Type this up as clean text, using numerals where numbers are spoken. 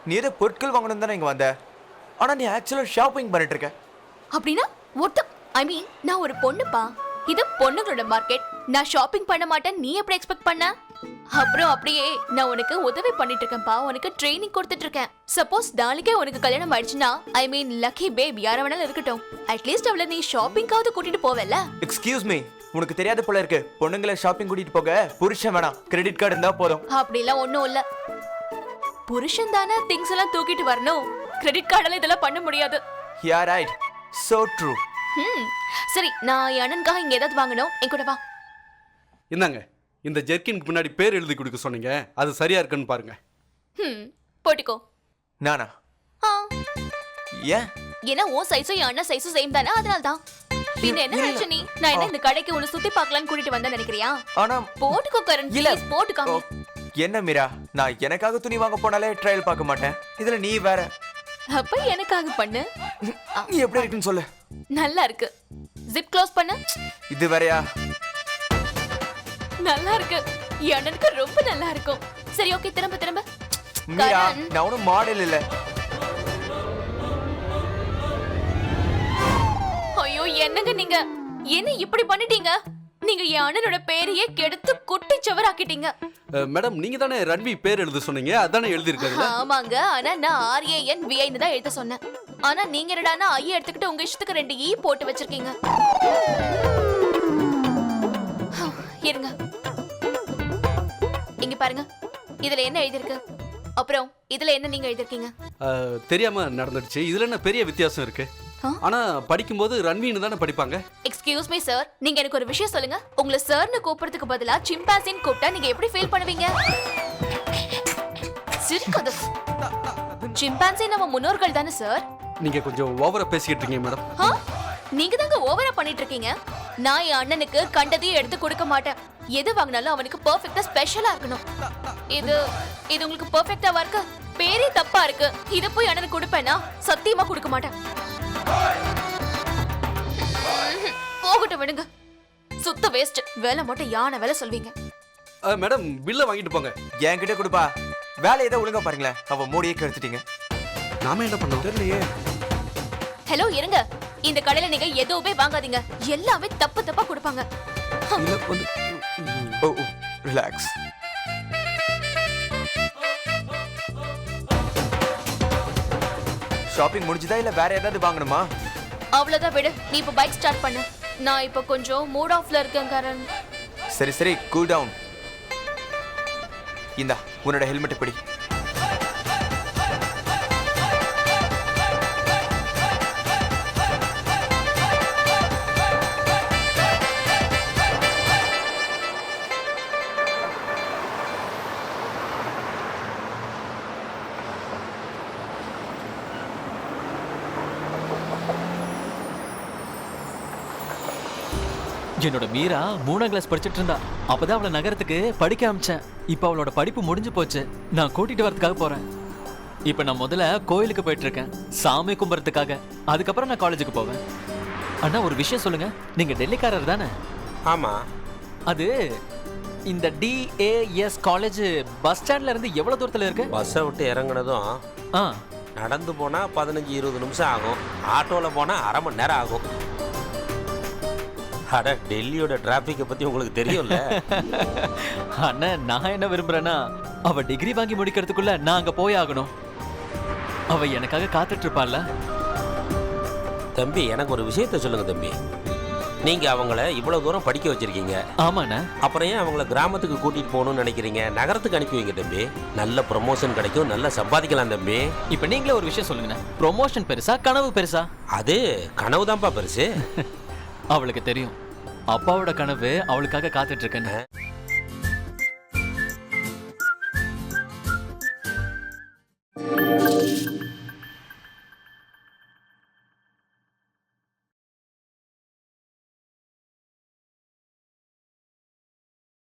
நீ ஏதோ பொருட்கள் வாங்கணும் தானே இங்க வந்த, ஆனா நீ ஆக்சுவலா ஷாப்பிங் பண்ணிட்டு இருக்க. அப்படின்னா ஐ மீன் நான் ஒரு பொண்ணுப்பா. இது பொண்ணுங்களோட மார்க்கெட். நான் ஷாப்பிங் பண்ண மாட்டேன் நீ எப்படி எக்ஸ்பெக்ட் பண்ண? அப்புறம் அப்படியே நான் உனக்கு உதவி பண்ணிட்டு இருக்கேன்ப்பா, உனக்கு ட்ரைனிங் கொடுத்துட்டு இருக்கேன். சப்போஸ் நாளைக்கே உனக்கு கல்யாணம் ஆயிடுச்சுன்னா, ஐ மீன் லக்கி பேபி யார வேணாலும் இருக்கட்டும், அட்லீஸ்ட் அவளை நீ ஷாப்பிங்காவது கூட்டிட்டு போவல. எக்ஸ்கியூஸ் மீ, உனக்கு தெரியாத போல இருக்கு. பொண்ணுங்களை ஷாப்பிங் கூட்டிட்டு போக புருஷன் வேணாம், கிரெடிட் கார்டு இருந்தா போதும். அப்படிலாம் ஒண்ணும் இல்ல. புருஷன் தானே திங்ஸ் எல்லாம் தூக்கிட்டு வரணும், கிரெடிட் கார்டால இதெல்லாம் பண்ண முடியாது. Yeah right, so true. சரி, நான் என் அண்ணனுக்காக இங்க ஏதாவது வாங்கணும், என் கூட வா. இந்தாங்க, இந்த ஜெர்கினுக்கு முன்னாடி பேர் எழுதி கொடுக்க சொன்னீங்க, அது சரியா இருக்குன்னு பாருங்க. போட்டுக்கோ. நானா? ஏன்? ஏன்னா உன் சைஸும் என் அண்ணன் சைஸும் சேம் தானே, அதனால தான். பின்ன என்ன நினைச்ச நீ? நான் என்ன இந்த கடைக்கு உன்னை சுத்தி பார்க்கலாம்னு கூட்டிட்டு வந்தேன் நினைக்கிறியா? ஆனா போட்டுக்கோ கரண், ப்ளீஸ் போட்டுக்கோ. என்ன மீரா, நான் எனக்காக துணி வாங்க போனாலே ட்ரையல் பார்க்க மாட்டேன், இதுல நீ வேற. அப்ப எனக்காக பண்ணு. நீ எப்படி இருக்குன்னு சொல்லு. நல்லா இருக்கு. ஜிப் க்ளோஸ் பண்ணு. இது வேறயா? நல்லா இருக்கு. என் அண்ணனுக்கு ரொம்ப நல்லா இருக்கும். சரி ஓகே, திரும்ப. மீரா, நான் ஒன்னும் மாடல் இல்ல. ஐயோ என்னங்க நீங்க, என்ன இப்படி பண்ணிட்டீங்க? நீங்க என் அண்ணனோட பேரையே கெடுத்து குட்டி சுவராக்கிட்டீங்க. மேடம், நீங்க தானே ரன்வி பேர் எழுத சொன்னீங்க, அதானே எழுதி இருக்காரு. ஆமாங்க, ஆனா நான் RANVI ன்னு தான் எழுத சொன்னேன். ஆனா நீங்க என்னடானா ஐ எடுத்துக்கிட்டு உங்க இஷ்டத்துக்கு 2 ஈ போட்டு வச்சிருக்கீங்க. இருங்க, இங்க பாருங்க, இதுல என்ன எழுதிருக்கு, அப்புறம் இதுல என்ன நீங்க எழுதிருக்கீங்க. தெரியாம நடந்துடுச்சு, இதுல என்ன பெரிய வித்தியாசம் இருக்கு? ஆனா படிக்கும்போது ரன்வின்னு தானே படிப்பாங்க. எக்ஸ்கியூஸ் மீ சார், நீங்க எனக்கு ஒரு விஷயம் சொல்லுங்க. உங்களை சார்னு கூப்பிடுறதுக்கு பதிலா சிம்பான்சின்னு கூப்பிட்டா நீங்க எப்படி ஃபீல் பண்ணுவீங்க? சிரிக்காத. சிம்பான்சி நம்ம முன்னோர்கள் தானே சார். நீங்க கொஞ்சம் ஓவரா பேசிக்கிட்டு இருக்கீங்க மேடம். நீங்க தாங்க ஓவரா பண்ணிட்டு இருக்கீங்க. நான் என் அண்ணனுக்கு கண்டதையும் எடுத்து கொடுக்க மாட்டேன். எது வாங்கினாலும் அவனுக்கு பெர்ஃபெக்ட்டா ஸ்பெஷலா இருக்கணும். இது உங்களுக்கு பெர்ஃபெக்ட்டாவா இருக்கு? பேரே தப்பா இருக்கு. இத போய் அண்ணனுக்கு கொடுப்பேனா? சத்தியமா கொடுக்க மாட்டேன். போகட்டும், விடுங்க. சுத்த வேஸ்ட். வேலை மட்டும் யானை வேலை சொல்வீங்க. மேடம், பில்ல வாங்கிட்டு போங்க. என்கிட்ட கொடுப்பா. வேலை ஏதோ ஒழுங்கா பாருங்களேன், அவ மூடியே கெடுத்துட்டீங்க. நாம என்ன பண்ணோம் தெரியலையே. ஹலோ, இருங்க. இந்த கடையில நீங்க எதுவுமே வாங்காதீங்க, எல்லாமே தப்பா கொடுப்பாங்க. ஓ ரிலாக்ஸ். ஷாப்பிங் முடிஞ்சதா இல்ல வேற ஏதாவது வாங்கணுமா? அவ்வளவுதான், விடு. நீ இப்ப பைக் ஸ்டார்ட் பண்ணு. நான் இப்ப கொஞ்சம் மூட் ஆஃப்ல இருக்கேன் கரண். சரி கூல் டவுன். இந்தா உன்னோட ஹெல்மெட் பிடி. என்னோட மீரா 3ஆம் கிளாஸ் படிச்சிட்டு இருந்தா. அப்பதான் அவளை நகரத்துக்கு படிக்க அமிச்சேன். இப்ப அவளோட படிப்பு முடிஞ்சு போச்சு. நான் கூட்டிட்டு வரதுக்காக போறேன். இப்ப நான் முதல்ல கோயிலுக்கு போயிட்டு இருக்கேன், சாமி கும்பிட்றதுக்காக. அதுக்கப்புறம் நான் காலேஜுக்கு போவேன். அண்ணா, ஒரு விஷயம் சொல்லுங்க, நீங்க டெல்லிக்காரர் தானே? ஆமா. அது இந்த DAS காலேஜ் பஸ் ஸ்டாண்ட்ல இருந்து எவ்வளவு தூரத்துல இருக்கு? பஸ்ஸை விட்டு இறங்குனதும் நடந்து போனா 15-20 நிமிஷம் ஆகும். ஆட்டோல போனா அரை மணி நேரம் ஆகும். அட, டெல்லியோட டிராபிக்கை பத்தி உங்களுக்கு தெரியும்ல. அண்ணா, நான் என்ன விரும்புறேன்னா, அவ டிகிரி வாங்கி முடிக்கிறதுக்குள்ள நான் அங்க போய் ஆகணும். அவ எனக்காக காத்துட்டு இருப்பாள்ல. தம்பி, எனக்கு ஒரு விஷயத்த சொல்லுங்க தம்பி. நீங்க அவங்கள இவ்வளவு தூரம் படிக்க வச்சிருக்கீங்க. ஆமாண்ணா. அப்புறம் ஏன் அவங்கள கிராமத்துக்கு கூட்டிட்டு போகணும்னு நினைக்கிறீங்க? நகரத்துக்கு அனுப்பி வைங்க தம்பி. நல்ல ப்ரமோஷன் கிடைக்கும், நல்லா சம்பாதிக்கலாம் தம்பி. இப்ப நீங்களே ஒரு விஷயம் சொல்லுங்கண்ணா, ப்ரமோஷன் பெருசா கனவு பெருசா? அது கனவு தான்ப்பா பெருசு. அவளுக்கு தெரியும் அப்பாவோட கனவு அவளுக்காக காத்துட்டு இருக்கேன்னு.